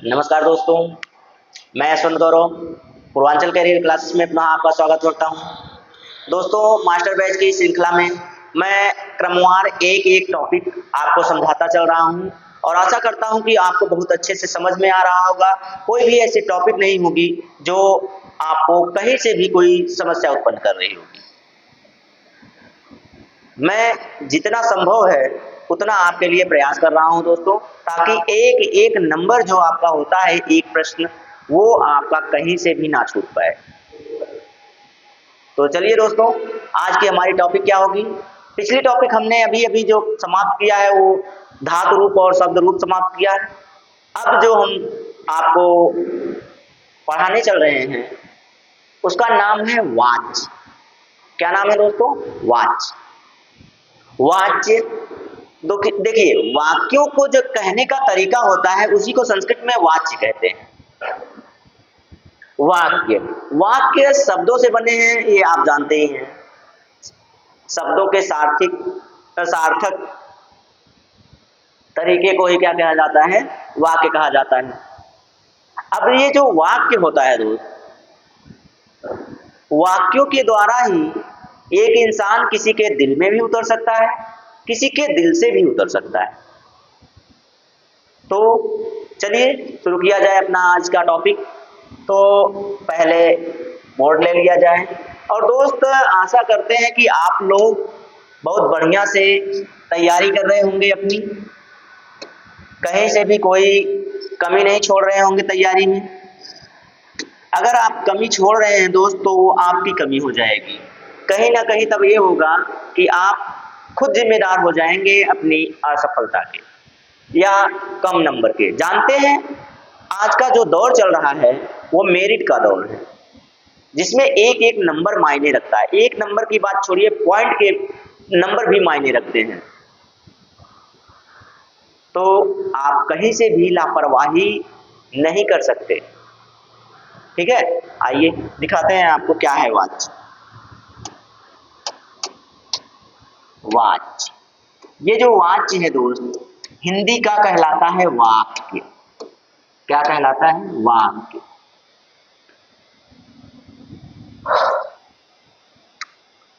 नमस्कार दोस्तों, मैं यशवंत गौरव पूर्वांचल कैरियर क्लासेस में पुनः आपका स्वागत करता हूं। दोस्तों, मास्टर बैच की श्रृंखला में मैं क्रमवार एक एक टॉपिक आपको समझाता चल रहा हूं और आशा करता हूं कि आपको बहुत अच्छे से समझ में आ रहा होगा। कोई भी ऐसी टॉपिक नहीं होगी जो आपको कहीं से भी कोई समस्या उत्पन्न कर रही होगी। मैं जितना संभव है उतना आपके लिए प्रयास कर रहा हूं दोस्तों, ताकि एक एक नंबर जो आपका होता है, एक प्रश्न, वो आपका कहीं से भी ना छूट पाए। तो चलिए दोस्तों, आज की हमारी टॉपिक क्या होगी। पिछली टॉपिक हमने अभी अभी जो समाप्त किया है वो धातु रूप और शब्द रूप समाप्त किया है। अब जो हम आपको पढ़ाने चल रहे हैं उसका नाम है वाच्य। क्या नाम है दोस्तों? वाच्य। वाच्य देखिए, वाक्यों को जो कहने का तरीका होता है उसी को संस्कृत में वाच्य कहते हैं। वाक्य शब्दों से बने हैं, ये आप जानते ही हैं। शब्दों के सार्थक तरीके को ही क्या कहा जाता है? वाक्य कहा जाता है। अब ये जो वाक्य होता है दोस्त, वाक्यों के द्वारा ही एक इंसान किसी के दिल में भी उतर सकता है, किसी के दिल से भी उतर सकता है। तो चलिए शुरू किया जाए अपना आज का टॉपिक। तो पहले बोर्ड ले लिया जाए और दोस्त आशा करते हैं कि आप लोग बहुत बढ़िया से तैयारी कर रहे होंगे अपनी, कहीं से भी कोई कमी नहीं छोड़ रहे होंगे तैयारी में। अगर आप कमी छोड़ रहे हैं दोस्त तो वो आपकी कमी हो जाएगी। कहीं ना कहीं तब ये होगा कि आप खुद जिम्मेदार हो जाएंगे अपनी असफलता के या कम नंबर के। जानते हैं आज का जो दौर चल रहा है वो मेरिट का दौर है, जिसमें एक एक नंबर मायने रखता है। एक नंबर की बात छोड़िए, पॉइंट के नंबर भी मायने रखते हैं। तो आप कहीं से भी लापरवाही नहीं कर सकते। ठीक है, आइए दिखाते हैं आपको क्या है वाच्य। वाच्य, ये जो वाच्य है दोस्त, हिंदी का कहलाता है वाक्य। क्या कहलाता है? वाक्य।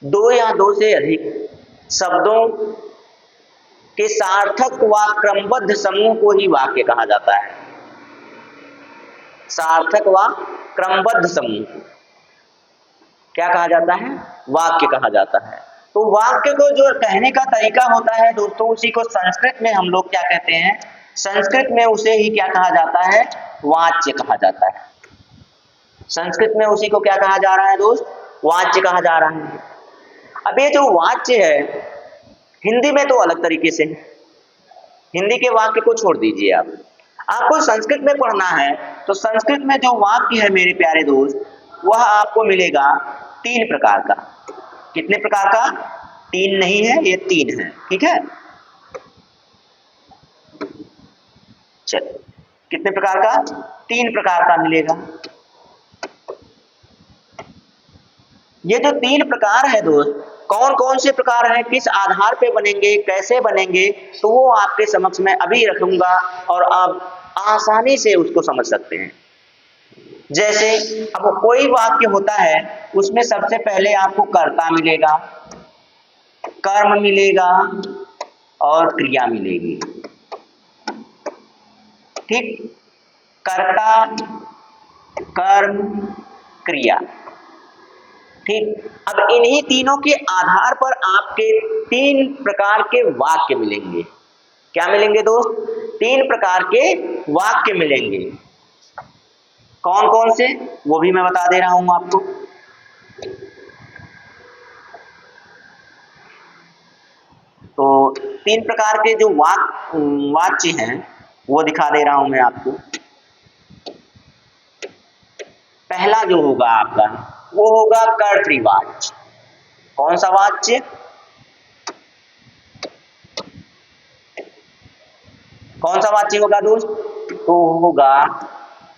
दो या दो से अधिक शब्दों के सार्थक व क्रमबद्ध समूह को ही वाक्य कहा जाता है। सार्थक व क्रमबद्ध समूह क्या कहा जाता है? वाक्य कहा जाता है। तो वाक्य को जो कहने का तरीका होता है दोस्तों, उसी को संस्कृत में हम लोग क्या कहते हैं? संस्कृत में उसे ही क्या कहा जाता है? वाच्य कहा जाता है। संस्कृत में उसी को क्या कहा जा रहा है दोस्त? वाच्य कहा जा रहा है। अब ये जो वाच्य है हिंदी में तो अलग तरीके से है। हिंदी के वाक्य को छोड़ दीजिए, आपको संस्कृत में पढ़ना है तो संस्कृत में जो वाक्य है मेरे प्यारे दोस्त, वह आपको मिलेगा 3 प्रकार का। कितने प्रकार का? 3 नहीं है, ये 3 है। ठीक है, चलिए कितने प्रकार का? 3 प्रकार का मिलेगा। ये जो 3 प्रकार है दोस्त, कौन कौन से प्रकार हैं, किस आधार पे बनेंगे, कैसे बनेंगे, तो वो आपके समक्ष में अभी रखूंगा और आप आसानी से उसको समझ सकते हैं। जैसे अब कोई वाक्य होता है उसमें सबसे पहले आपको कर्ता मिलेगा, कर्म मिलेगा और क्रिया मिलेगी। ठीक, कर्ता, कर्म, क्रिया। ठीक, अब इन्हीं तीनों के आधार पर आपके 3 प्रकार के वाक्य मिलेंगे। क्या मिलेंगे दोस्त? 3 प्रकार के वाक्य मिलेंगे। कौन कौन से, वो भी मैं बता दे रहा हूं आपको। तो 3 प्रकार के जो वाच्य हैं वो दिखा दे रहा हूं मैं आपको। पहला जो होगा आपका वो होगा कर्तृवाच्य। कौन सा वाच्य? कौन सा वाच्य होगा दोस्त? तो होगा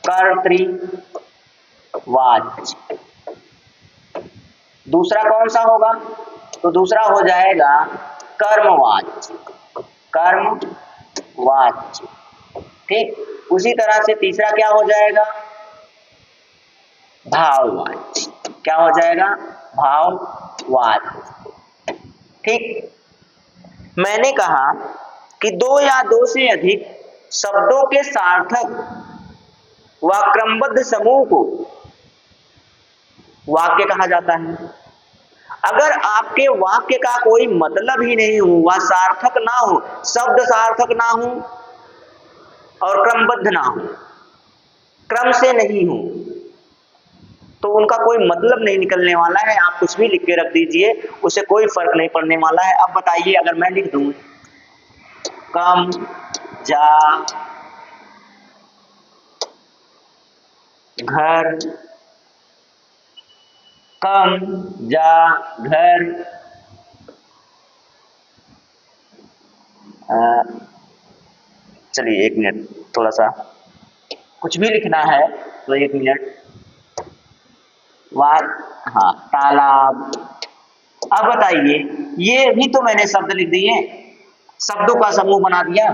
कर्तृवाच्य। दूसरा कौन सा होगा? तो दूसरा हो जाएगा कर्मवाच्य। कर्मवाच्य। ठीक, उसी तरह से तीसरा क्या हो जाएगा, भाववाची। क्या हो जाएगा, भाववाची। ठीक, मैंने कहा कि दो या दो से अधिक शब्दों के सार्थक व क्रमबद्ध समूह को वाक्य कहा जाता है। अगर आपके वाक्य का कोई मतलब ही नहीं हो, वह सार्थक ना हो, शब्द सार्थक ना हो और क्रमबद्ध ना हो, क्रम से नहीं हो, तो उनका कोई मतलब नहीं निकलने वाला है। आप कुछ भी लिख के रख दीजिए, उससे कोई फर्क नहीं पड़ने वाला है। अब बताइए, अगर मैं लिख दूं कम जा घर, कम जा घर, चलिए 1 मिनट, थोड़ा सा कुछ भी लिखना है तो 1 मिनट। वार, हाँ, तालाब। अब बताइए, ये भी तो मैंने शब्द लिख दिए, शब्दों का समूह बना दिया।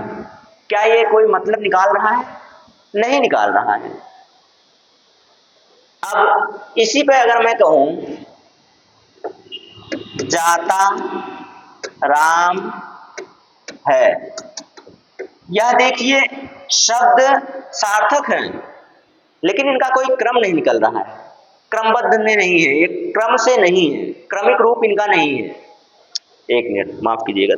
क्या ये कोई मतलब निकाल रहा है? नहीं निकाल रहा है। अब इसी पे अगर मैं कहूं जाता राम है, यह देखिए शब्द सार्थक हैं, लेकिन इनका कोई क्रम नहीं निकल रहा है, क्रमबद्ध में नहीं है, ये क्रम से नहीं है, क्रमिक रूप इनका नहीं है। 1 मिनट माफ कीजिएगा।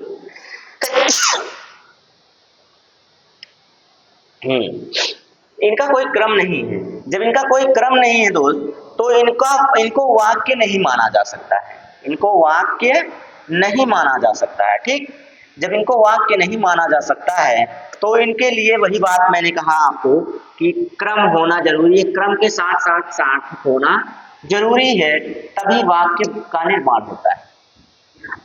इनका कोई क्रम नहीं है। जब इनका कोई क्रम नहीं है दोस्त, तो इनको वाक्य नहीं माना जा सकता है, इनको वाक्य नहीं माना जा सकता है। ठीक, जब इनको वाक्य नहीं माना जा सकता है तो इनके लिए वही बात मैंने कहा आपको कि क्रम होना जरूरी है, क्रम के साथ साथ सार्थक होना जरूरी है, तभी वाक्य का निर्माण होता है।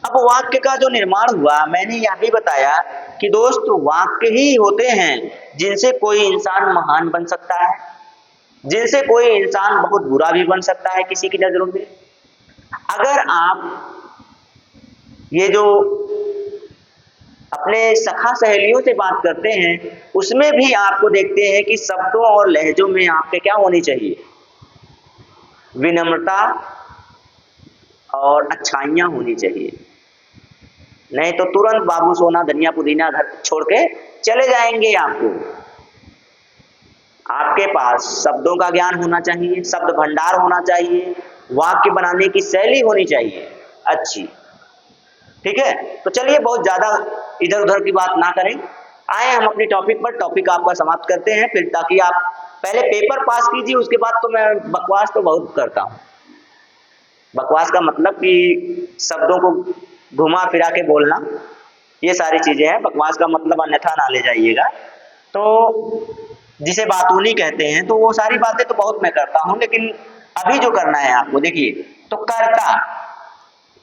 अब वाक्य का जो निर्माण हुआ, मैंने यह भी बताया कि दोस्त वाक्य ही होते हैं जिनसे कोई इंसान महान बन सकता है, जिनसे कोई इंसान बहुत बुरा भी बन सकता है किसी की नजरों में। अगर आप ये जो अपने सखा सहेलियों से बात करते हैं, उसमें भी आपको देखते हैं कि शब्दों और लहजों में आपके क्या होनी चाहिए, विनम्रता और अच्छाइयां होनी चाहिए। नहीं तो तुरंत बाबू सोना धनिया पुदीना घर छोड़ के चले जाएंगे। आपके पास शब्दों का ज्ञान होना चाहिए, शब्द भंडार होना चाहिए, वाक्य बनाने की शैली होनी चाहिए अच्छी। ठीक है, तो चलिए बहुत ज्यादा इधर उधर की बात ना करें, आए हम अपने टॉपिक पर। टॉपिक आपका समाप्त करते हैं फिर, ताकि आप पहले पेपर पास कीजिए, उसके बाद तो मैं बकवास तो बहुत करता हूँ। बकवास का मतलब कि शब्दों को घुमा फिरा के बोलना, ये सारी चीजें हैं बकवास का मतलब, अन्यथा ना ले जाइएगा। तो जिसे बातूनी कहते हैं, तो वो सारी बातें तो बहुत मैं करता हूं, लेकिन अभी जो करना है आपको, देखिए, तो कर्ता,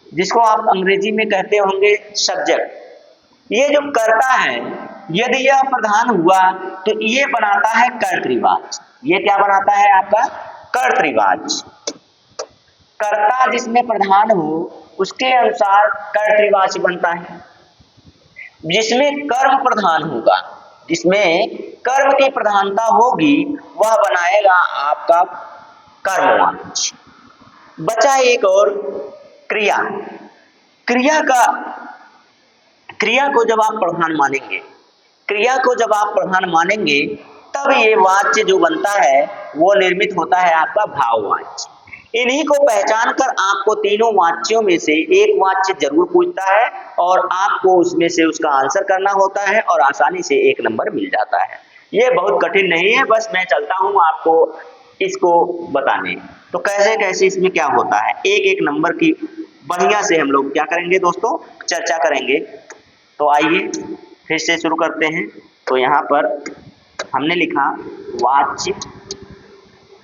जिसको आप अंग्रेजी में कहते होंगे सब्जेक्ट, ये जो कर्ता है, यदि यह प्रधान हुआ तो ये बनाता है कर्तृवाच। ये क्या बनाता है आपका, कर्तृवाच। कर्ता जिसमें प्रधान हो उसके अनुसार कर्तृवाची बनता है। जिसमें कर्म प्रधान होगा, जिसमें कर्म की प्रधानता होगी, वह बनाएगा आपका कर्मवाची। बचा एक और क्रिया। क्रिया को जब आप प्रधान मानेंगे, क्रिया को जब आप प्रधान मानेंगे, तब ये वाच्य जो बनता है वो निर्मित होता है आपका भाववाच्य। इन्हीं को पहचान कर आपको तीनों वाच्यों में से एक वाच्य जरूर पूछता है और आपको उसमें से उसका आंसर करना होता है और आसानी से 1 नंबर मिल जाता है। ये बहुत कठिन नहीं है, बस मैं चलता हूं आपको इसको बताने। तो कैसे कैसे इसमें क्या होता है, एक एक नंबर की बढ़िया से हम लोग क्या करेंगे दोस्तों, चर्चा करेंगे। तो आइए फिर से शुरू करते हैं। तो यहाँ पर हमने लिखा वाच्य,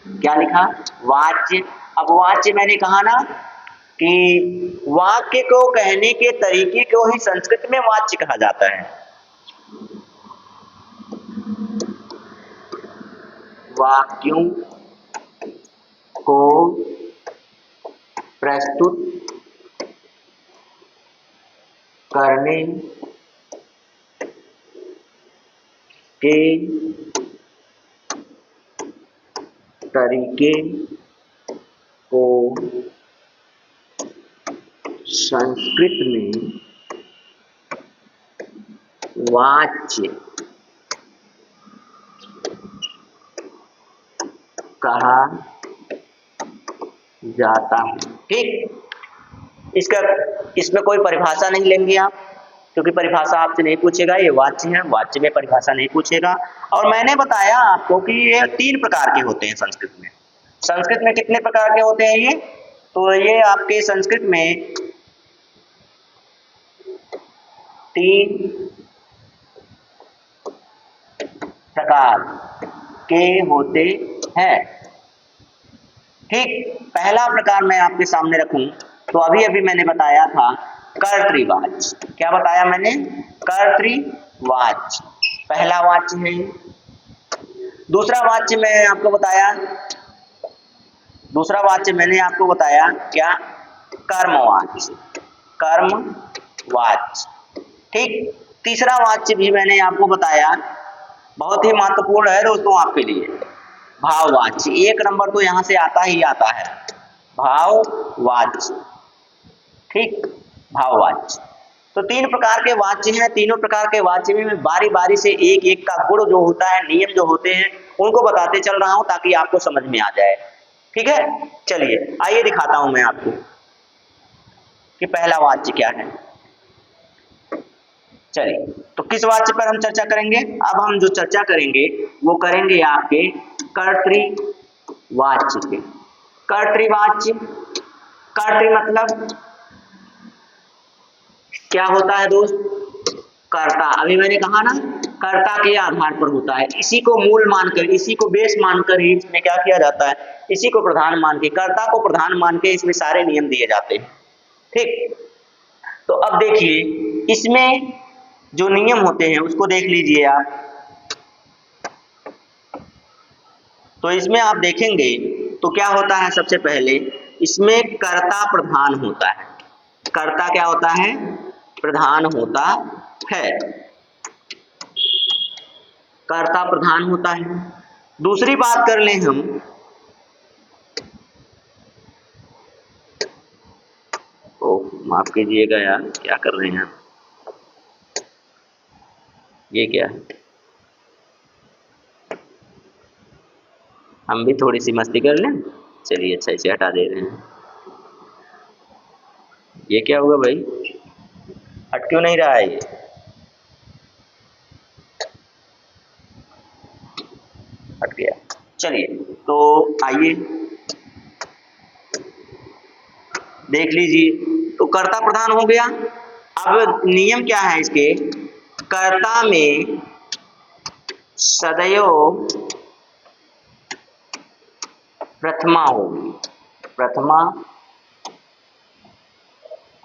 क्या लिखा, वाच्य। अब वाच्य मैंने कहा ना कि वाक्य को कहने के तरीके को ही संस्कृत में वाच्य कहा जाता है। वाक्यों को प्रस्तुत करने के तरीके को संस्कृत में वाच्य कहा जाता है। ठीक, इसमें कोई परिभाषा नहीं लेंगे आप, क्योंकि परिभाषा आपसे नहीं पूछेगा, ये वाच्य है, वाच्य में परिभाषा नहीं पूछेगा। और मैंने बताया आपको कि ये 3 प्रकार के होते हैं संस्कृत में। संस्कृत में कितने प्रकार के होते हैं ये? तो ये आपके संस्कृत में 3 प्रकार के होते हैं। ठीक, पहला प्रकार मैं आपके सामने रखूं तो अभी मैंने बताया था कर्तृवाच्य। क्या बताया मैंने? कर्तृवाच्य पहला वाच्य है। दूसरा वाच्य मैंने आपको बताया क्या? कर्मवाच्य, कर्मवाच्य। ठीक, तीसरा वाच्य भी मैंने आपको बताया, बहुत ही महत्वपूर्ण है दोस्तों आपके लिए, भाववाच्य। 1 नंबर तो यहां से आता ही आता है, भाववाच्य। ठीक, भाववाच्य। तो 3 प्रकार के वाच्य हैं। तीनों प्रकार के वाच्य में मैं बारी बारी से एक एक का गुण जो होता है, नियम जो होते हैं, उनको बताते चल रहा हूं ताकि आपको समझ में आ जाए। ठीक है, चलिए आइए दिखाता हूं मैं आपको कि पहला वाच्य क्या है। चलिए, तो किस वाच्य पर हम चर्चा करेंगे? अब हम जो चर्चा करेंगे वो करेंगे आपके कर्तृवाच्य के। कर्तृवाच्य, कर्तृ मतलब क्या होता है दोस्त? कर्ता। अभी मैंने कहा ना, कर्ता के आधार पर होता है, इसी को मूल मानकर, इसी को बेस मानकर ही इसमें क्या किया जाता है, इसी को प्रधान मान के, कर्ता को प्रधान मान के इसमें सारे नियम दिए जाते हैं। ठीक, तो अब देखिए इसमें जो नियम होते हैं उसको देख लीजिए आप। तो इसमें आप देखेंगे तो क्या होता है, सबसे पहले इसमें कर्ता प्रधान होता है। कर्ता क्या होता है? प्रधान होता है, कर्ता प्रधान होता है। दूसरी बात कर लें हम, माफ कीजिएगा यार, क्या कर रहे हैं ये क्या है? हम भी थोड़ी सी मस्ती कर लें। चलिए, अच्छा इसे हटा दे रहे हैं। ये क्या हुआ भाई, हट क्यों नहीं रहा है ये? हट गया। चलिए, तो आइए देख लीजिए, तो कर्ता प्रधान हो गया। अब नियम क्या है इसके? कर्ता में सदैव प्रथमा होगी, प्रथमा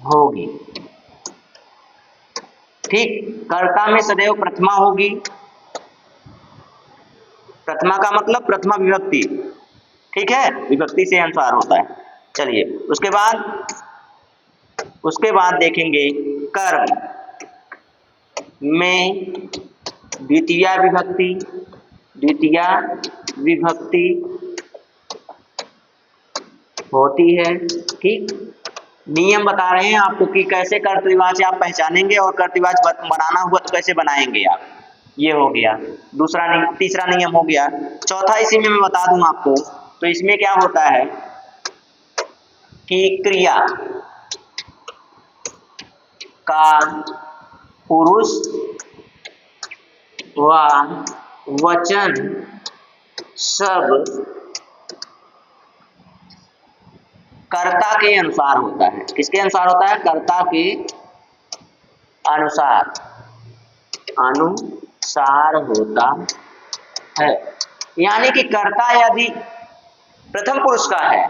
होगी। ठीक, कर्ता में सदैव प्रथमा होगी। प्रथमा का मतलब प्रथमा विभक्ति। ठीक है, विभक्ति से अनुसार होता है। चलिए, उसके बाद देखेंगे कर्म में द्वितीया विभक्ति होती है। ठीक, नियम बता रहे हैं आपको कि कैसे कर्तृवाच्य आप पहचानेंगे और कर्तृवाच्य बनाना हुआ तो कैसे बनाएंगे आप। ये हो गया तीसरा नियम हो गया। चौथा इसी में मैं बता दूं आपको, तो इसमें क्या होता है कि क्रिया का पुरुष व वचन सब कर्ता के अनुसार होता है। किसके अनुसार होता है? कर्ता के अनुसार होता है। यानी कि कर्ता यदि प्रथम पुरुष का है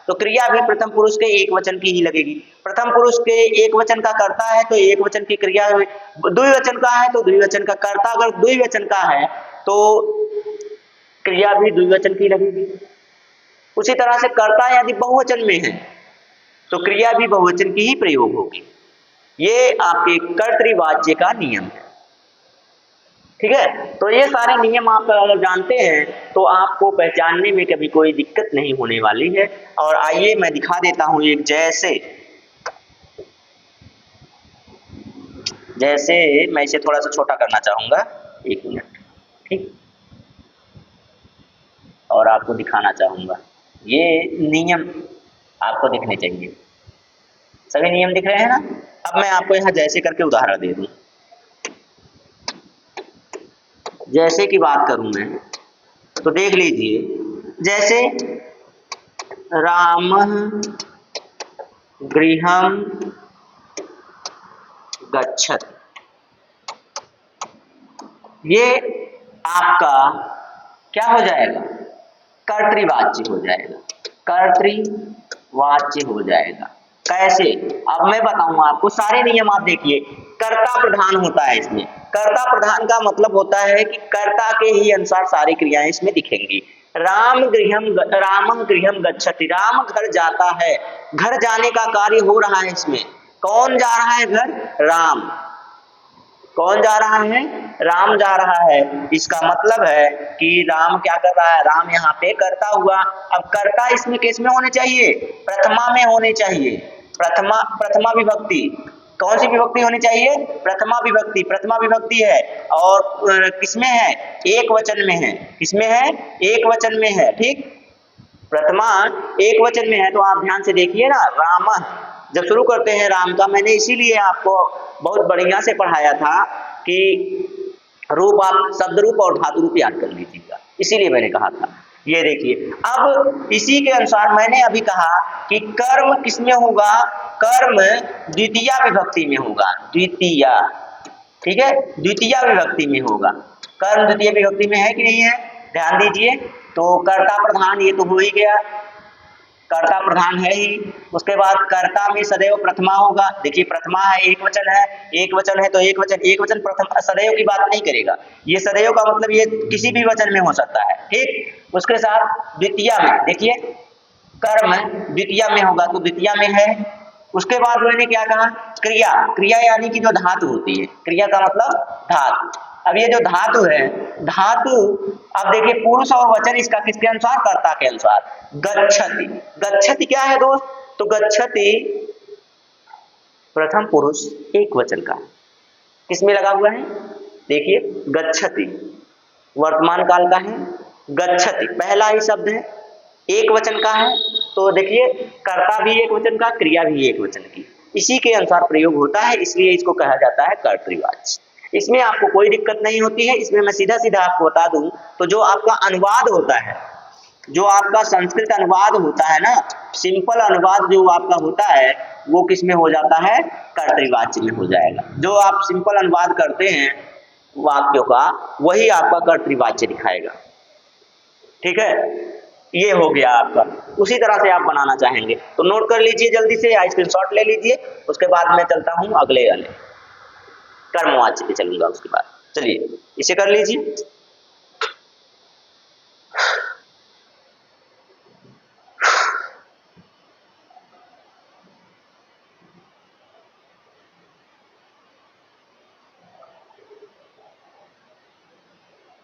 तो क्रिया भी प्रथम पुरुष के एक वचन की ही लगेगी। प्रथम पुरुष के एक वचन का कर्ता है तो एक वचन की क्रिया, द्विवचन का है तो द्विवचन का कर्ता, अगर द्विवचन का है तो क्रिया भी द्विवचन की लगेगी। उसी तरह से कर्ता यदि बहुवचन में है तो क्रिया भी बहुवचन की ही प्रयोग होगी। ये आपके कर्तृवाच्य का नियम है। ठीक है, तो ये सारे नियम आप अगर जानते हैं तो आपको पहचानने में कभी कोई दिक्कत नहीं होने वाली है। और आइए मैं दिखा देता हूं एक जैसे मैं इसे थोड़ा सा छोटा करना चाहूंगा, 1 मिनट, ठीक, और आपको दिखाना चाहूंगा। ये नियम आपको दिखने चाहिए, सभी नियम दिख रहे हैं ना। अब मैं आपको यहाँ जैसे करके उदाहरण दे दूं। जैसे की बात करूं मैं तो देख लीजिए, जैसे रामः गृहं गच्छति, ये आपका क्या हो जाएगा, कर्तृवाच्य हो जाएगा, कर्तृवाच्य हो जाएगा। कैसे, अब मैं बताऊंगा आपको, सारे नियम आप देखिए, कर्ता प्रधान होता है इसमें। कर्ता प्रधान का मतलब होता है कि कर्ता के ही अनुसार सारी क्रियाएं इसमें दिखेंगी। रामः गृहं गच्छति, राम घर जाता है, घर जाने का कार्य हो रहा है इसमें। कौन जा रहा है घर, राम। कौन जा रहा है, राम जा रहा है। इसका मतलब है कि राम क्या कर रहा है, राम यहाँ पे कर्ता हुआ। अब कर्ता इसमें किस में होने चाहिए, प्रथमा में होने चाहिए। प्रथमा विभक्ति, कौन सी विभक्ति होनी चाहिए, प्रथमा विभक्ति। प्रथमा विभक्ति है और किसमें है, एक वचन में है। किसमें है, एक वचन में है, ठीक, प्रथमा एक वचन में है। तो आप ध्यान से देखिए ना, राम जब शुरू करते हैं राम का, मैंने इसीलिए आपको बहुत बढ़िया से पढ़ाया था कि रूप आप शब्द रूप और धातु रूप याद कर लीजिएगा, इसीलिए मैंने कहा था। ये देखिए, अब इसी के अनुसार मैंने अभी कहा कि कर्म किसमें होगा, कर्म द्वितीया विभक्ति में होगा, द्वितीया, ठीक है, द्वितीया विभक्ति में होगा। कर्म द्वितीय विभक्ति में है कि नहीं है, ध्यान दीजिए। तो कर्ता प्रधान ये तो हो ही गया, कर्ता प्रधान है ही। उसके बाद कर्ता में सदैव प्रथमा होगा। देखिए प्रथमा है, एक वचन है, एक वचन है तो एक वचन प्रथम सदैव की बात नहीं करेगा। ये सदैव का मतलब ये किसी भी वचन में हो सकता है, ठीक। उसके साथ द्वितीया में, देखिए कर्म द्वितीया में होगा तो द्वितीया में है। उसके बाद मैंने क्या कहा, क्रिया, क्रिया यानी कि जो धातु होती है, क्रिया का मतलब धातु। अब ये जो धातु है, धातु, अब देखिए पुरुष और वचन इसका किसके अनुसार, कर्ता के अनुसार। गच्छति, गच्छति क्या है दोस्त, तो गच्छति प्रथम पुरुष एक वचन का, किसमें लगा हुआ है, देखिए गच्छति वर्तमान काल का है, गच्छति पहला ही शब्द है, एक वचन का है। तो देखिए कर्ता भी एक वचन का, क्रिया भी एक वचन की, इसी के अनुसार प्रयोग होता है, इसलिए इसको कहा जाता है कर्तृवाच्य। इसमें आपको कोई दिक्कत नहीं होती है। इसमें मैं सीधा सीधा आपको बता दूं तो जो आपका अनुवाद होता है, जो आपका संस्कृत अनुवाद होता है ना, सिंपल अनुवाद जो आपका होता है वो किस में हो जाता है, कर्तृवाच्य में हो जाएगा। जो आप सिंपल अनुवाद करते हैं वाक्यों का, वही आपका कर्तृवाच्य दिखाएगा, ठीक है। ये हो गया आपका, उसी तरह से आप बनाना चाहेंगे तो नोट कर लीजिए जल्दी से, या स्क्रीनशॉट ले लीजिए। उसके बाद मैं चलता हूं अगले वाले कर्मवाच्य पे चलूंगा उसके बाद। चलिए इसे कर लीजिए।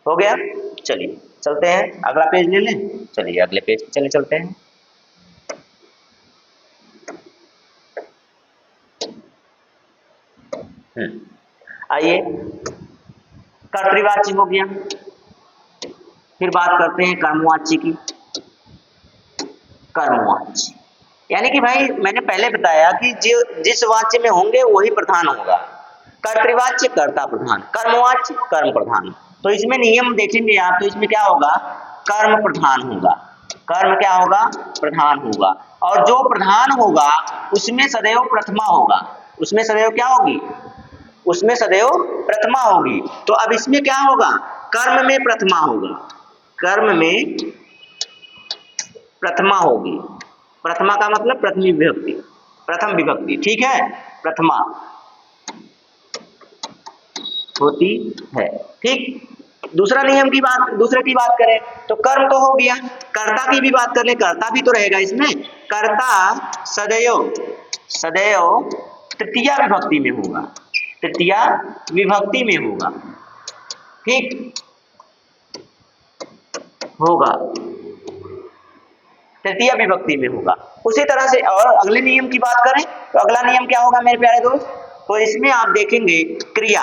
हो गया, चलिए चलते हैं, अगला पेज ले लें। चलिए अगले पेज पे चले चलते हैं। आइए, कर्तृवाच्य हो गया, फिर बात करते हैं कर्मवाच्य की। कर्मवाच्य यानी कि भाई मैंने पहले बताया कि जो जिस वाच्य में होंगे वही प्रधान होगा। कर्तृवाच्य कर्ता प्रधान, कर्मवाच्य कर्म प्रधान। तो इसमें नियम देखेंगे आप तो इसमें क्या होगा, कर्म प्रधान होगा। कर्म क्या होगा, प्रधान होगा। और जो प्रधान होगा उसमें सदैव प्रथमा होगा। उसमें सदैव क्या होगी, उसमें सदैव प्रथमा होगी। तो अब इसमें क्या होगा, कर्म में प्रथमा होगा, कर्म में प्रथमा होगी। प्रथमा का मतलब प्रथम विभक्ति, प्रथम विभक्ति, ठीक है, प्रथमा होती है, ठीक। दूसरा नियम की बात, दूसरे की बात करें तो कर्म तो हो गया, कर्ता की भी बात कर ले, कर्ता भी तो रहेगा इसमें। कर्ता सदैव सदैव तृतीया विभक्ति में होगा, तृतीया विभक्ति में होगा। ठीक होगा, तृतीय विभक्ति में होगा। उसी तरह से और अगले नियम की बात करें तो अगला नियम क्या होगा मेरे प्यारे दोस्त, तो इसमें आप देखेंगे क्रिया,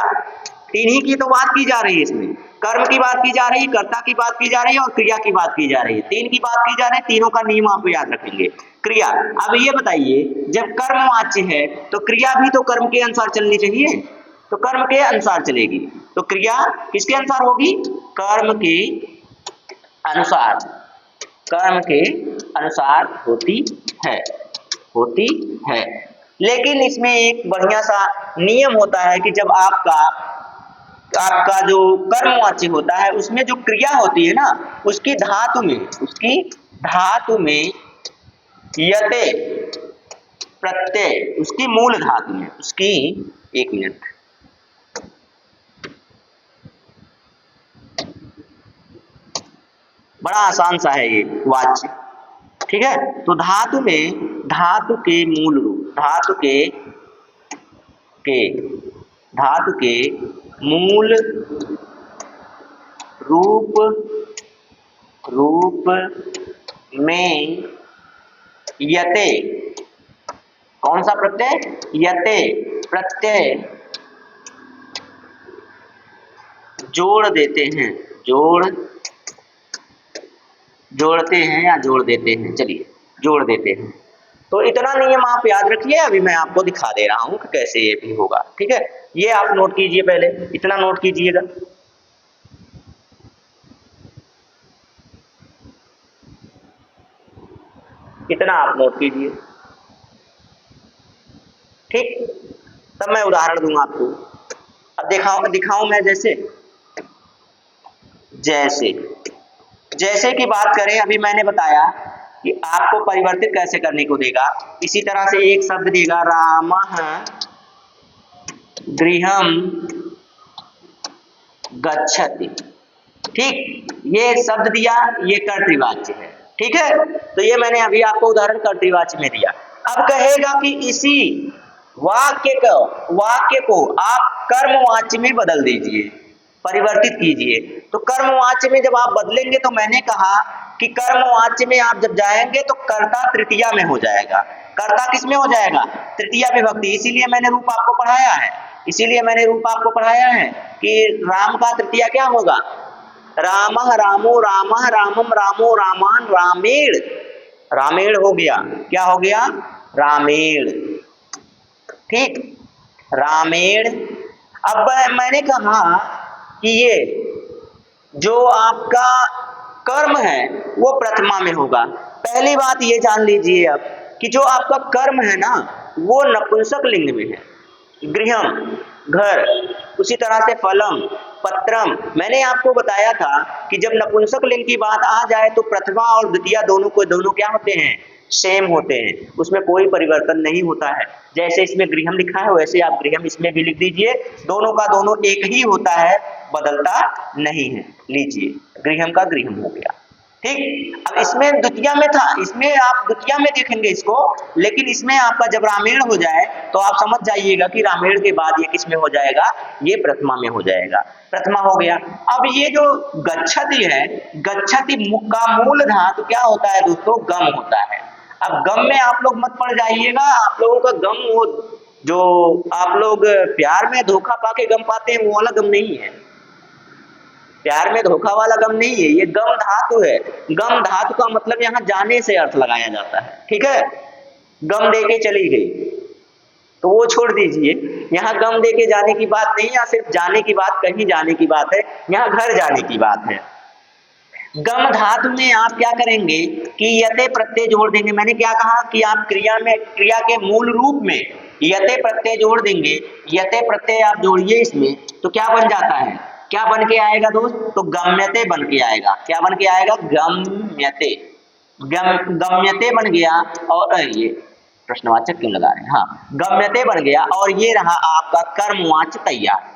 तीन ही की तो बात की जा रही है, इसमें कर्म की बात की जा रही है, कर्ता की बात की जा रही है और क्रिया की बात की जा रही है, तीन की बात की जा रही है, तीनों का नियम आप याद रखेंगे। क्रिया, अब ये बताइए जब कर्मवाच्य है तो क्रिया भी तो कर्म के अनुसार चलनी चाहिए, तो कर्म के अनुसार चलेगी, तो क्रिया किसके अनुसार होगी, कर्म के अनुसार, कर्म के अनुसार होती है। लेकिन इसमें एक बढ़िया सा नियम होता है कि जब आपका जो कर्मवाच्य होता है उसमें जो क्रिया होती है ना, उसकी धातु में यते प्रत्यय, उसकी मूल धातु में, उसकी, एक मिनट, बड़ा आसान सा है ये वाच्य, ठीक है। तो धातु के मूल रूप, धातु के मूल रूप में यते, कौन सा प्रत्यय, यते प्रत्यय जोड़ देते हैं, जोड़ते हैं या जोड़ देते हैं, चलिए जोड़ देते हैं। तो इतना नियम आप याद रखिए, अभी मैं आपको दिखा दे रहा हूं कि कैसे ये भी होगा, ठीक है। ये आप नोट कीजिए, पहले इतना नोट कीजिएगा, इतना आप नोट कीजिए, ठीक। तब मैं उदाहरण दूंगा आपको। अब दिखाऊं मैं, जैसे की बात करें, अभी मैंने बताया कि आपको परिवर्तित कैसे करने को देगा। इसी तरह से एक शब्द देगा रामः गृहं गच्छति, ठीक, ये शब्द दिया, ये कर्तृवाच्य है, ठीक है। तो ये मैंने अभी आपको उदाहरण कर्तृवाच्य में दिया। अब कहेगा कि इसी वाक्य को आप कर्मवाच्य में बदल दीजिए, परिवर्तित कीजिए। तो कर्मवाच्य में जब आप बदलेंगे, तो मैंने कहा कि कर्मवाच्य में आप जब जाएंगे तो कर्ता तृतीया में हो जाएगा। कर्ता किस में हो जाएगा, तृतीया विभक्ति। इसीलिए मैंने रूप आपको पढ़ाया है कि राम का तृतीया क्या होगा, रामः रामो रामः रामम रामो रामान रामेण, रामेण हो गया, क्या हो गया, रामेण, ठीक, रामेण। अब मैंने कहा कि ये जो आपका कर्म है वो प्रथमा में होगा। पहली बात ये जान लीजिए अब कि जो आपका कर्म है ना वो नपुंसक लिंग में है, गृहम घर, उसी तरह से फलम पत्रम। मैंने आपको बताया था कि जब नपुंसक लिंग की बात आ जाए तो प्रथमा और द्वितीया दोनों क्या होते हैं, सेम होते हैं, उसमें कोई परिवर्तन नहीं होता है। जैसे इसमें गृहम लिखा है वैसे आप गृहम इसमें भी लिख दीजिए, दोनों का दोनों एक ही होता है, बदलता नहीं है। लीजिए गृहम का गृहम हो गया, ठीक। अब इसमें द्वितीया में था, इसमें आप द्वितीया में देखेंगे इसको, लेकिन इसमें आपका जब रामेण हो जाए तो आप समझ जाइएगा कि रामेण के बाद ये किस में हो जाएगा, ये प्रथमा में हो जाएगा, प्रथमा हो गया। अब ये जो गच्छति है, गच्छति का मूल धातु क्या होता है दोस्तों, गम होता है। अब गम में आप लोग मत पड़ जाइएगा, आप लोगों का गम वो जो आप लोग प्यार में धोखा पाके गम पाते हैं वो वाला गम नहीं है, प्यार में धोखा वाला गम नहीं है, ये गम धातु है। गम धातु का मतलब यहाँ जाने से अर्थ लगाया जाता है, ठीक है। गम देके चली गई तो वो छोड़ दीजिए, यहाँ गम देके जाने की बात नहीं, यहाँ सिर्फ जाने की बात, कहीं जाने की बात है, यहाँ घर जाने की बात है। गम धातु में आप क्या करेंगे कि यते प्रत्यय जोड़ देंगे। मैंने क्या कहा कि आप क्रिया के मूल रूप में यते प्रत्यय जोड़ देंगे, यते प्रत्यय आप जोड़िए इसमें, तो क्या बन जाता है, क्या बन के आएगा दोस्त, तो गम्यते बन के आएगा। क्या बन के आएगा, गम्यते, गम्यते बन गया। और ये प्रश्नवाचक क्यों लगा रहे हैं, हाँ, गम्यते बन गया और ये रहा आपका कर्मवाच्य तैयार।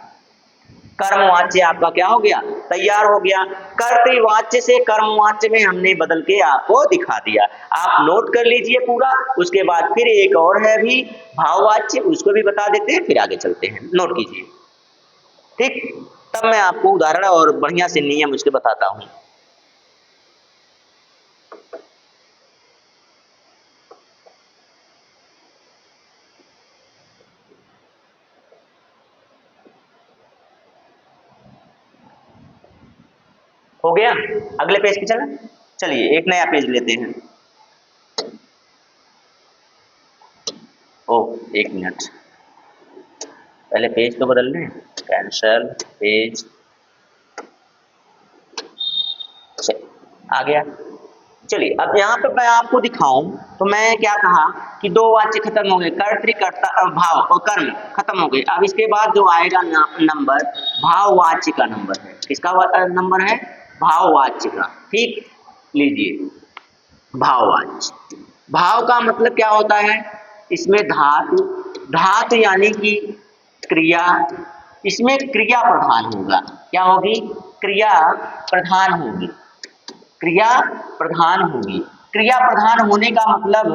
कर्मवाच्य आपका क्या हो गया, तैयार हो गया। कर्तृवाच्य से कर्मवाच्य में हमने बदल के आपको दिखा दिया, आप नोट कर लीजिए पूरा। उसके बाद फिर एक और है भी भाववाच्य, उसको भी बता देते हैं, फिर आगे चलते हैं, नोट कीजिए, ठीक। तब मैं आपको उदाहरण और बढ़िया से नियम उसके बताता हूं। हो गया, अगले पेज पे चलें। चलिए एक नया पेज लेते हैं। ओह एक मिनट, पहले पेज तो बदल लें। कैंसल पेज, आ गया। चलिए अब यहाँ पे मैं आपको दिखाऊं तो मैं क्या कहा कि दो वाच्य खत्म हो गए, कर्तृ कर्ता भाव और कर्म खत्म हो गए। अब इसके बाद जो आएगा नंबर भाववाच्य का नंबर है। किसका नंबर है? भाववाच्य का। ठीक, लीजिए भाववाच्य। भाव का मतलब क्या होता है? इसमें धातु, धातु यानी कि क्रिया, इसमें क्रिया प्रधान होगा। क्या होगी? क्रिया प्रधान होगी, क्रिया प्रधान होगी। क्रिया प्रधान होने का मतलब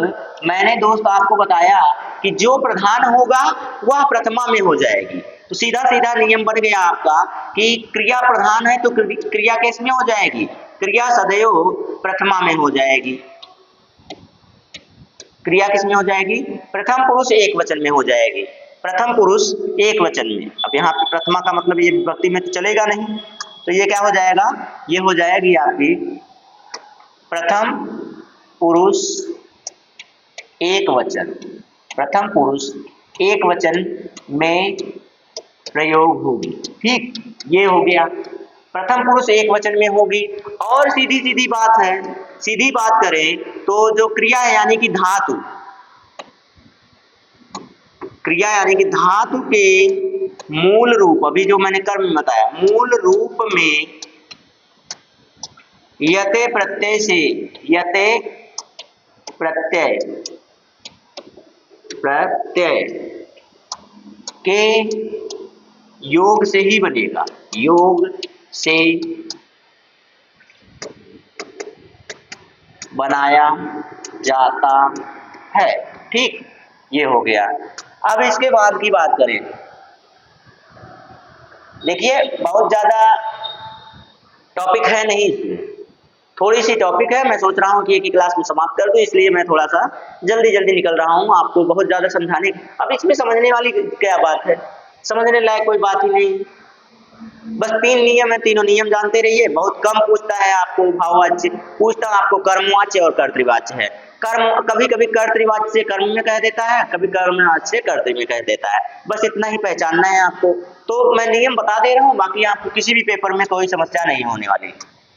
मैंने दोस्त आपको बताया कि जो प्रधान होगा वह प्रथमा में हो जाएगी। तो सीधा सीधा नियम बन गया आपका कि क्रिया प्रधान है तो क्रिया किस में हो जाएगी? क्रिया सदैव प्रथमा में हो जाएगी। क्रिया किस में हो जाएगी? प्रथम पुरुष एक वचन में हो जाएगी। प्रथम पुरुष एक वचन में। अब यहाँ पे प्रथमा का मतलब ये विभक्ति में तो चलेगा नहीं, तो ये क्या हो जाएगा? ये हो जाएगी आपकी प्रथम पुरुष एक वचन। प्रथम पुरुष एक वचन में प्रयोग होगी। ठीक, ये हो गया, प्रथम पुरुष एक वचन में होगी। और सीधी सीधी बात है, सीधी बात करें तो जो क्रिया है यानी कि धातु, क्रिया यानी कि धातु के मूल रूप, अभी जो मैंने कर्म बताया, मूल रूप में यते प्रत्यय से, यते प्रत्यय, प्रत्यय के योग से ही बनेगा, योग से बनाया जाता है। ठीक, ये हो गया। अब इसके बाद की बात करें, देखिए बहुत ज्यादा टॉपिक है नहीं इसमें, थोड़ी सी टॉपिक है। मैं सोच रहा हूँ कि एक ही क्लास में समाप्त कर दूं, इसलिए मैं थोड़ा सा जल्दी जल्दी निकल रहा हूँ, आपको बहुत ज्यादा समझाने। अब इसमें समझने वाली क्या बात है? समझने लायक कोई बात ही नहीं। बस 3 नियम है, तीनों नियम जानते रहिए। बहुत कम पूछता है आपको भाववाच्य, पूछता है आपको कर्मवाच्य और कर्तृवाच्य है। कर्म कभी कभी कर्तृवाच्य से कर्म में कह देता है, कभी कर्मवाच्य से कर्तृ में कह देता है। बस इतना ही पहचानना है आपको। तो मैं नियम बता दे रहा हूँ, बाकी आपको किसी भी पेपर में कोई समस्या नहीं होने वाली।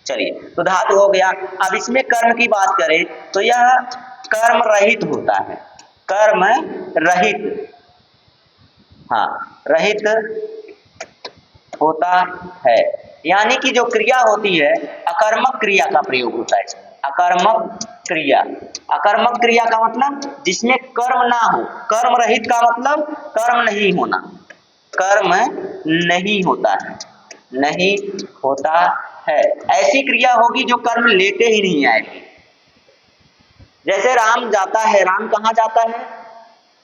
चलिए, तो धातु हो गया। अब इसमें कर्म की बात करें तो यह कर्म रहित होता है, कर्म रहित, हाँ रहित होता है। यानी कि जो क्रिया होती है अकर्मक क्रिया का प्रयोग होता है इसमें। अकर्मक क्रिया, अकर्मक क्रिया का मतलब जिसमें कर्म ना हो। कर्म रहित का मतलब कर्म नहीं होना, कर्म नहीं होता है, नहीं होता है। ऐसी क्रिया होगी जो कर्म लेते ही नहीं आएगी। जैसे राम जाता है, राम कहाँ जाता है?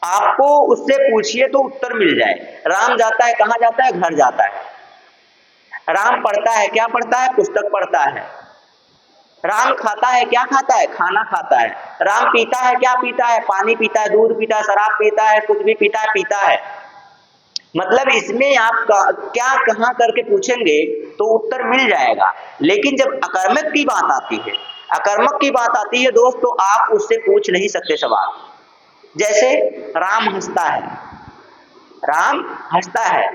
आपको उससे पूछिए तो उत्तर मिल जाए। राम जाता है, कहाँ जाता है? घर जाता है। राम पढ़ता है, क्या पढ़ता है? पुस्तक पढ़ता है। राम खाता है, क्या खाता है? खाना खाता है। राम पीता है, क्या पीता है? पानी पीता है, दूध पीता है, शराब पीता है, कुछ भी पीता है, पीता है। मतलब इसमें आप क्या कहाँ करके पूछेंगे तो उत्तर मिल जाएगा। लेकिन जब अकर्मक की बात आती है, अकर्मक की बात आती है दोस्त, तो आप उससे पूछ नहीं सकते सवाल। जैसे राम हंसता है, राम हंसता है,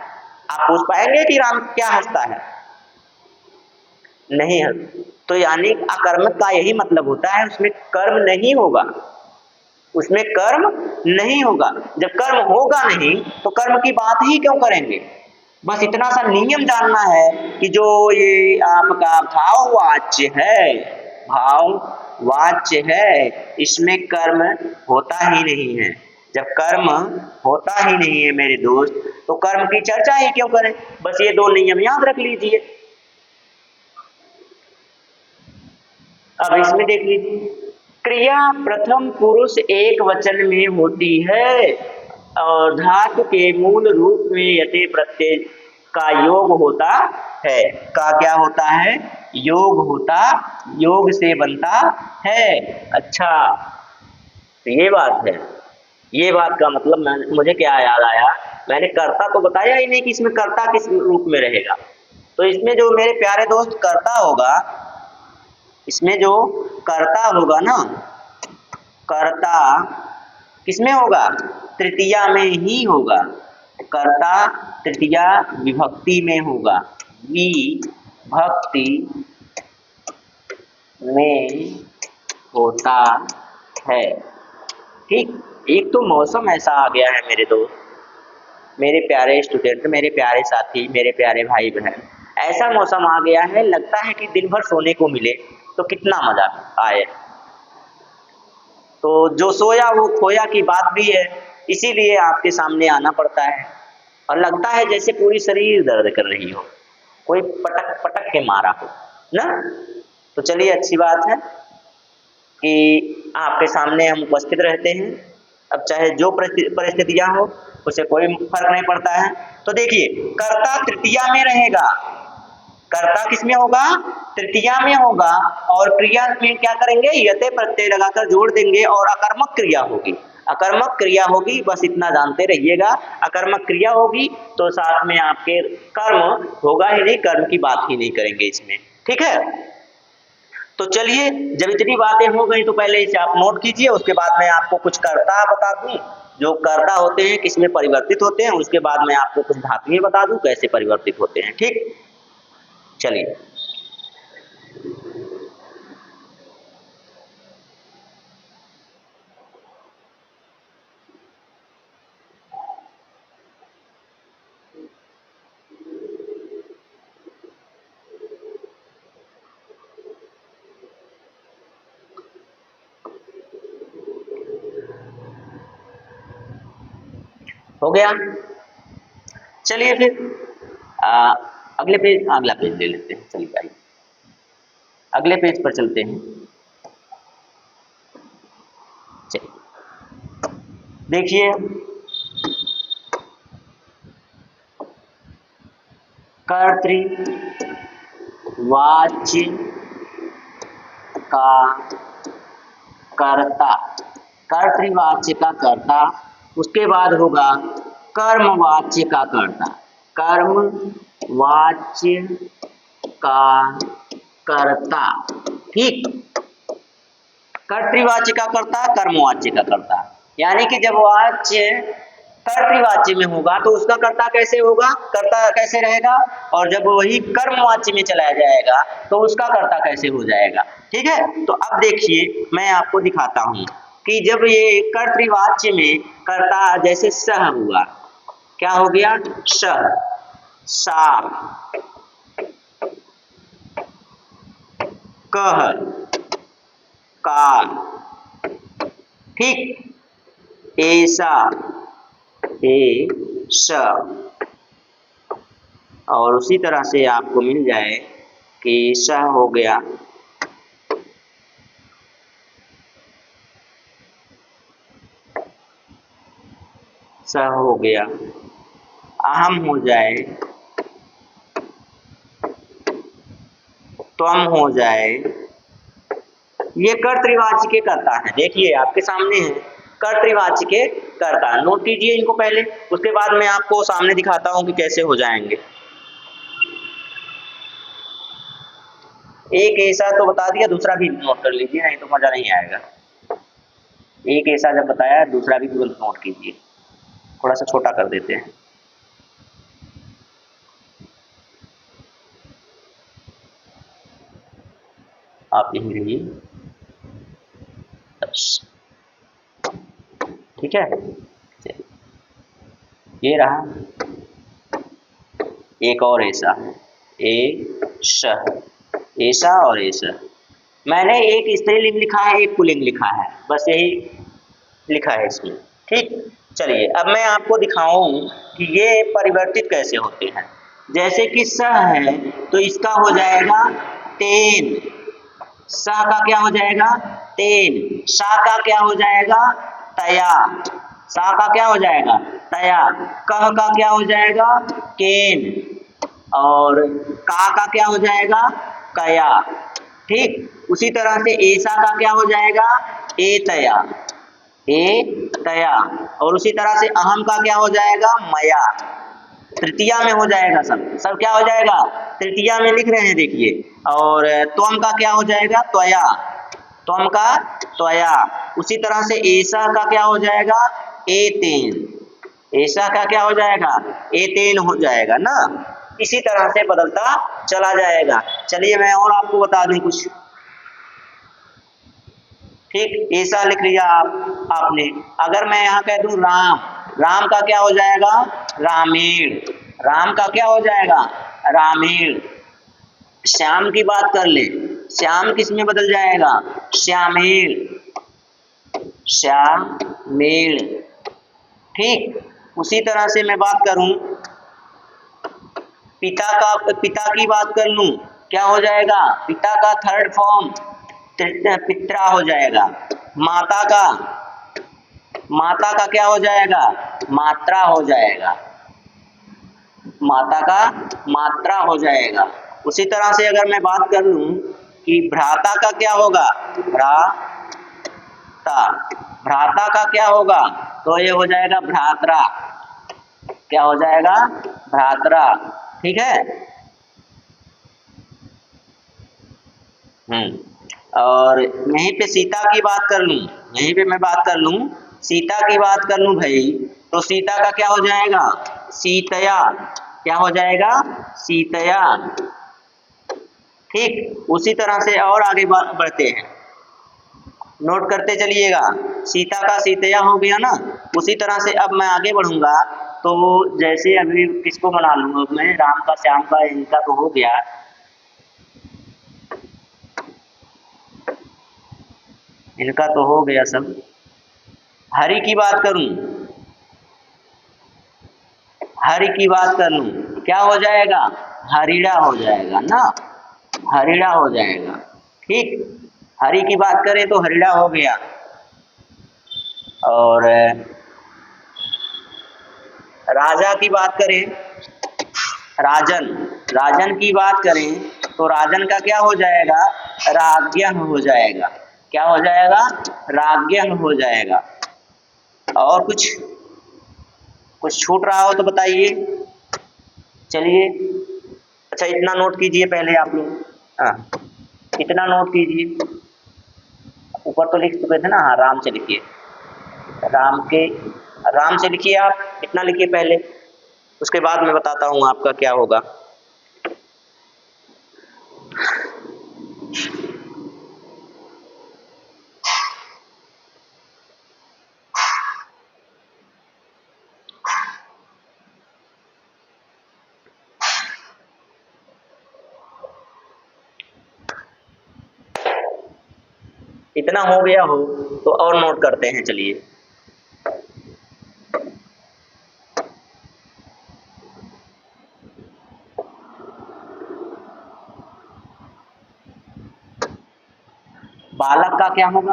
आप पूछ पाएंगे कि राम क्या हंसता है? नहीं है। तो यानी अकर्मक का यही मतलब होता है, उसमें कर्म नहीं होगा, उसमें कर्म नहीं होगा। जब कर्म होगा नहीं तो कर्म की बात ही क्यों करेंगे? बस इतना सा नियम जानना है कि जो ये आपका भाववाच्य है, भाववाच्य है, इसमें कर्म होता ही नहीं है। जब कर्म होता ही नहीं है मेरे दोस्त, तो कर्म की चर्चा ही क्यों करें? बस ये 2 नियम याद रख लीजिए। अब इसमें देख लीजिए, क्रिया प्रथम पुरुष एक वचन में होती है और धातु के मूल रूप में यते प्रत्यय का योग होता है। का क्या होता है? योग होता, योग से बनता है। अच्छा, तो ये बात है। ये बात का मतलब मुझे क्या याद आया, मैंने कर्ता तो बताया ही नहीं कि इसमें कर्ता किस रूप में रहेगा। तो इसमें जो मेरे प्यारे दोस्त कर्ता होगा, इसमें जो कर्ता होगा ना, कर्ता किसमें होगा? तृतीया में ही होगा। कर्ता तृतीया विभक्ति में होगा, विभक्ति में होता है। ठीक, एक तो मौसम ऐसा आ गया है मेरे दोस्त, मेरे प्यारे स्टूडेंट, मेरे प्यारे साथी, मेरे प्यारे भाई बहन, ऐसा मौसम आ गया है, लगता है कि दिन भर सोने को मिले तो कितना मजा आए। तो जो सोया वो खोया की बात भी है, इसीलिए आपके सामने आना पड़ता है। और लगता है जैसे पूरी शरीर दर्द कर रही हो, कोई पटक पटक के मारा हो ना। तो चलिए, अच्छी बात है कि आपके सामने हम उपस्थित रहते हैं। अब चाहे जो परिस्थितियां हो, उसे कोई फर्क नहीं पड़ता है। तो देखिए, कर्ता तृतीया में रहेगा। कर्ता किसमें होगा? तृतीया में होगा। और क्रिया में क्या करेंगे? यते प्रत्यय लगाकर जोड़ देंगे और अकर्मक क्रिया होगी। अकर्मक क्रिया होगी, बस इतना जानते रहिएगा। अकर्मक क्रिया होगी तो साथ में आपके कर्म होगा ही नहीं, कर्म की बात ही नहीं करेंगे इसमें। ठीक है, तो चलिए, जब इतनी बातें हो गई तो पहले इसे आप नोट कीजिए, उसके बाद मैं आपको कुछ कर्ता बता दूं, जो कर्ता होते हैं किसमें परिवर्तित होते हैं, उसके बाद मैं आपको कुछ धातुएं बता दूं कैसे परिवर्तित होते हैं। ठीक, चलिए। हो गया, चलिए फिर अगला पेज ले लेते हैं। चलिए आइए अगले पेज पर चलते हैं। चलिए देखिए, कर्तृवाच्य का कर्ता, कर्तृवाच्य का कर्ता, उसके बाद होगा कर्मवाच्य का कर्ता। कर्मवाच्य का कर्ता, ठीक। कर्तृवाच्य का कर्ता, कर्मवाच्य का कर्ता, यानी कि जब वाच्य कर्तृवाच्य में होगा तो उसका कर्ता कैसे होगा? कर्ता कैसे रहेगा? और जब वही कर्मवाच्य में चला जाएगा तो उसका कर्ता कैसे हो जाएगा? ठीक है, तो अब देखिए मैं आपको दिखाता हूं कि जब ये कर्तृवाच्य में कर्ता, जैसे सह हुआ, क्या हो गया? सह, सा, कह, का, ठीक, ऐसा, ऐसा, और उसी तरह से आपको मिल जाए कि स हो गया, स हो गया, अहम हो जाए, त्वम हो जाए। ये कर्तृवाच्य के कर्ता है। देखिए आपके सामने है कर्तृवाच्य के कर्ता, नोट कीजिए इनको पहले, उसके बाद मैं आपको सामने दिखाता हूं कि कैसे हो जाएंगे। एक ऐसा तो बता दिया, दूसरा भी नोट कर लीजिए, नहीं तो मजा नहीं आएगा। एक ऐसा जब बताया, दूसरा भी तुरंत नोट कीजिए। थोड़ा सा छोटा कर देते हैं। आप यहीं रहिए, ठीक है। ये रहा एक और ऐसा, ऐसा और ऐसा। मैंने एक स्त्रीलिंग लिखा है, एक पुल्लिंग लिखा है, बस यही लिखा है इसमें। ठीक, चलिए अब मैं आपको दिखाऊं कि ये परिवर्तित कैसे होते हैं। जैसे कि स है तो इसका हो जाएगा तेन, स का क्या हो जाएगा? तेन। सा का क्या हो जाएगा? तया। सा का क्या हो जाएगा? तया। कह का क्या हो जाएगा? केन। और का क्या हो जाएगा, कया। ठीक, उसी तरह से ऐसा का क्या हो जाएगा, एतया, एतया। और उसी तरह से अहम का क्या हो जाएगा, मया। तृतीया में हो जाएगा, सब क्या हो जाएगा, तृतीया में लिख रहे हैं देखिए। और त्वम का क्या हो जाएगा, त्वया, त्वम का त्वया। उसी तरह से ऐसा का क्या हो जाएगा, एतेन, ऐसा का क्या हो जाएगा, एतेन हो जाएगा ना। इसी तरह से बदलता चला जाएगा। चलिए मैं और आपको बता दूं कुछ। ठीक, ऐसा लिख लिया आपने। अगर मैं यहाँ कह दूं राम, राम का क्या हो जाएगा, रामेण, राम का क्या हो जाएगा, रामेण। श्याम की बात कर ले, श्याम किस में बदल जाएगा, श्यामेण, श्यामेण। ठीक, उसी तरह से मैं बात करूं पिता का, पिता की बात कर लूं, क्या हो जाएगा, पिता का थर्ड फॉर्म पित्रा हो जाएगा। माता का, माता का क्या हो जाएगा, मात्रा हो जाएगा, माता का मात्रा हो जाएगा। उसी तरह से अगर मैं बात कर लूं कि भ्राता का क्या होगा, भ्राता, भ्राता का क्या होगा, तो ये हो जाएगा भ्रात्रा, क्या हो जाएगा, भ्रात्रा। ठीक है। और यहीं पे सीता की बात कर लूं, यहीं पे मैं बात कर लूं, सीता की बात कर लूं भाई, तो सीता का क्या हो जाएगा, सीतया, क्या हो जाएगा, सीतया। ठीक, उसी तरह से और आगे बढ़ते हैं, नोट करते चलिएगा। सीता का सीतया हो गया ना। उसी तरह से अब मैं आगे बढ़ूंगा, तो जैसे अभी किसको बना लूँ, अब मैं राम का, श्याम का, इनका तो हो गया। इनका तो हो गया सब। हरि की बात करूं, हरि की बात कर लूं, क्या हो जाएगा, हरिड़ा हो जाएगा ना, हरिड़ा हो जाएगा। ठीक, हरि की बात करें तो हरिड़ा हो गया। और राजा की बात करें, राजन, राजन की बात करें तो राजन का क्या हो जाएगा, राज्ञ हो जाएगा, क्या हो जाएगा, राज्ञ हो जाएगा। और कुछ छूट रहा हो तो बताइए। चलिए, अच्छा इतना नोट कीजिए पहले आप लोग, हाँ इतना नोट कीजिए। ऊपर तो लिख चुके थे ना, हाँ राम से लिखिए, राम के, राम से लिखिए, आप इतना लिखिए पहले, उसके बाद मैं बताता हूँ आपका क्या होगा। इतना हो गया हो तो और नोट करते हैं, चलिए। बालक का क्या होगा,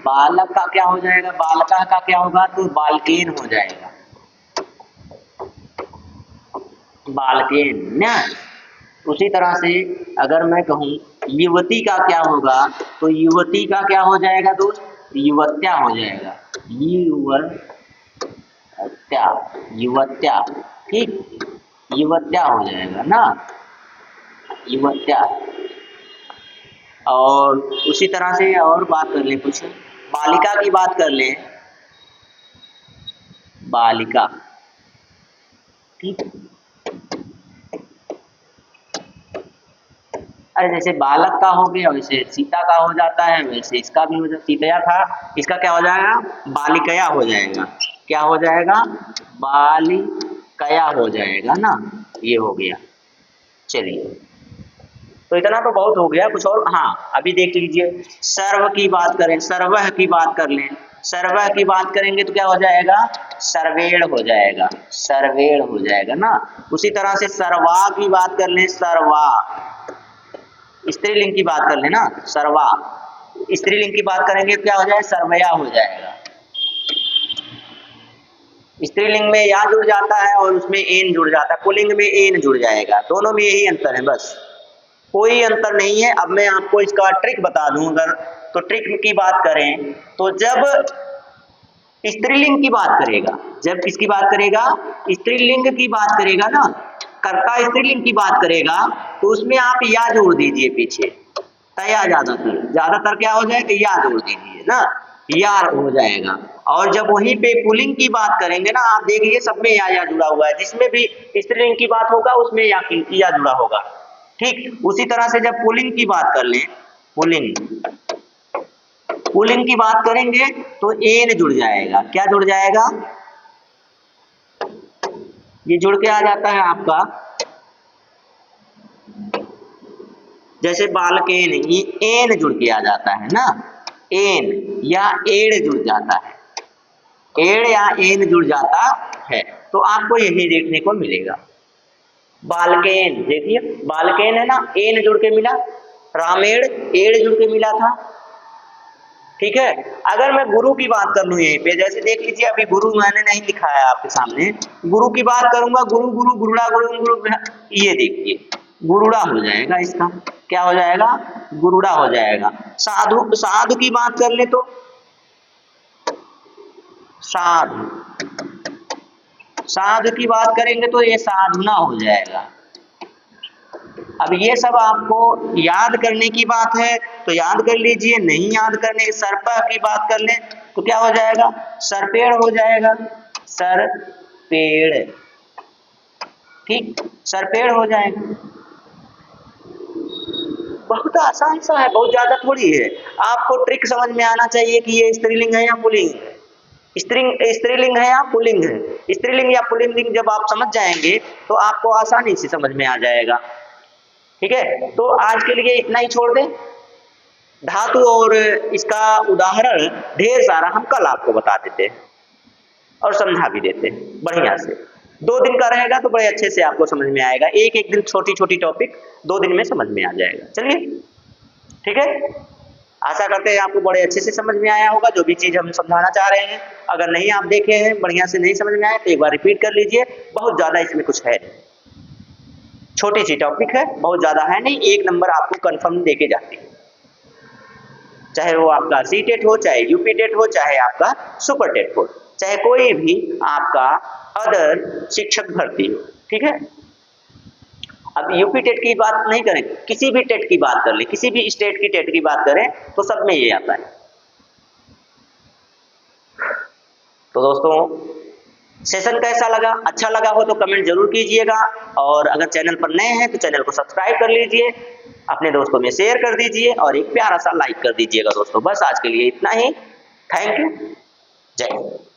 बालक का क्या हो जाएगा, बालका का क्या होगा, तो बालकेन हो जाएगा, बालकेन ना। उसी तरह से अगर मैं कहूं युवती का क्या होगा, तो युवती का क्या हो जाएगा दोस्त, युवत्या हो जाएगा, युवत्या, युवत्या। ठीक, युवत्या हो जाएगा ना, युवत्या। और उसी तरह से और बात कर ले कुछ, बालिका की बात कर ले, बालिका। ठीक, अरे जैसे बालक का हो गया वैसे सीता का हो जाता है, वैसे इसका भी हो जाता, सीतया था, इसका क्या हो जाएगा, बालिकया हो जाएगा, क्या हो जाएगा, बालिकया हो जाएगा ना। ये हो गया। चलिए, तो इतना तो बहुत हो गया, कुछ और, हाँ अभी देख लीजिए। सर्व की बात करें, सर्वह की बात कर लें, सर्वह की बात करेंगे तो क्या हो जाएगा, सर्वेण हो जाएगा, सर्वेण हो जाएगा ना। उसी तरह से सर्वा की बात कर लें, सर्वा, स्त्रीलिंग की बात कर लेना, सर्वा, स्त्रीलिंग की बात करेंगे तो क्या हो जाएगा, सर्वया हो जाएगा। स्त्रीलिंग में या जुड़ जाता है और उसमें एन जुड़ जाता है, पुल्लिंग में एन जुड़ जाएगा। दोनों में यही अंतर है, बस कोई अंतर नहीं है। अब मैं आपको इसका ट्रिक बता दूं अगर, तो ट्रिक की बात करें तो जब स्त्रीलिंग की बात करेगा, जब किसकी बात करेगा, स्त्रीलिंग की बात करेगा ना, कर्ता स्त्रीलिंग की बात करेगा तो उसमें आप या जोड़ दीजिए पीछे, तया ज्यादातर क्या हो जाएगा, या जोड़ दीजिए ना, या हो जाएगा। और जब वहीं पे पुल्लिंग की बात करेंगे ना, आप देखिए सब में या जुड़ा हुआ है, जिसमें भी स्त्रीलिंग की बात होगा उसमें या जुड़ा होगा। ठीक उसी तरह से जब पुल्लिंग की बात कर लें, पुल्लिंग की बात करेंगे तो एन जुड़ जाएगा। क्या जुड़ जाएगा, ये जुड़ के आ जाता है आपका, जैसे बालकेन, ये एन जुड़ के आ जाता है ना, एन या एड़ जुड़ जाता है, एड़ या एन जुड़ जाता है, तो आपको यही देखने को मिलेगा। बालकेन, देखिए बालकेन है ना, एन जुड़ के मिला, रामेड़ एड़ जुड़ के मिला था। ठीक है, अगर मैं गुरु की बात कर लूं यहीं पे, जैसे देख लीजिए अभी गुरु मैंने नहीं लिखा है आपके सामने, गुरु की बात करूंगा, गुरु गुरु गुरुड़ा गुरु, ये देखिए गुरुड़ा हो जाएगा, इसका क्या हो जाएगा, गुरुड़ा हो जाएगा। साधु, साधु की बात कर ले तो साधु, साधु की बात करेंगे तो ये साधुना हो जाएगा। अब ये सब आपको याद करने की बात है तो याद कर लीजिए, नहीं याद करने, सर्पा की बात कर लें तो क्या हो जाएगा, सरपेड़ हो जाएगा, सरपेड़, ठीक सरपेड़ हो जाएगा। बहुत आसान सा है, बहुत ज्यादा थोड़ी है। आपको ट्रिक समझ में आना चाहिए कि ये स्त्रीलिंग है या पुल्लिंग है, स्त्रीलिंग है या पुल्लिंग है। स्त्रीलिंग या पुल्लिंग जब आप समझ जाएंगे तो आपको आसानी से समझ में आ जाएगा। ठीक है, तो आज के लिए इतना ही छोड़ दें। धातु और इसका उदाहरण ढेर सारा हम कल आपको बता देते हैं और समझा भी देते हैं बढ़िया से। 2 दिन का रहेगा तो बड़े अच्छे से आपको समझ में आएगा, एक एक दिन छोटी छोटी टॉपिक 2 दिन में समझ में आ जाएगा। चलिए ठीक है, आशा करते हैं आपको बड़े अच्छे से समझ में आया होगा जो भी चीज हम समझाना चाह रहे हैं। अगर नहीं आप देखे हैं, बढ़िया से नहीं समझ में आए तो एक बार रिपीट कर लीजिए, बहुत ज्यादा इसमें कुछ है नहीं, छोटी सी टॉपिक है, बहुत ज्यादा है नहीं, 1 नंबर आपको कंफर्म देके जाती है, चाहे वो आपका सीटेट हो, चाहे यूपी टेट हो, चाहे आपका सुपर टेट हो, चाहे कोई भी आपका अदर शिक्षक भर्ती हो। ठीक है, अब यूपी टेट की बात नहीं करें, किसी भी टेट की बात कर ले, किसी भी स्टेट की टेट की बात करें तो सब में ये आता है। तो दोस्तों सेशन कैसा लगा, अच्छा लगा हो तो कमेंट जरूर कीजिएगा, और अगर चैनल पर नए हैं तो चैनल को सब्सक्राइब कर लीजिए, अपने दोस्तों में शेयर कर दीजिए और एक प्यारा सा लाइक कर दीजिएगा दोस्तों। बस आज के लिए इतना ही, थैंक यू, जय हिंद।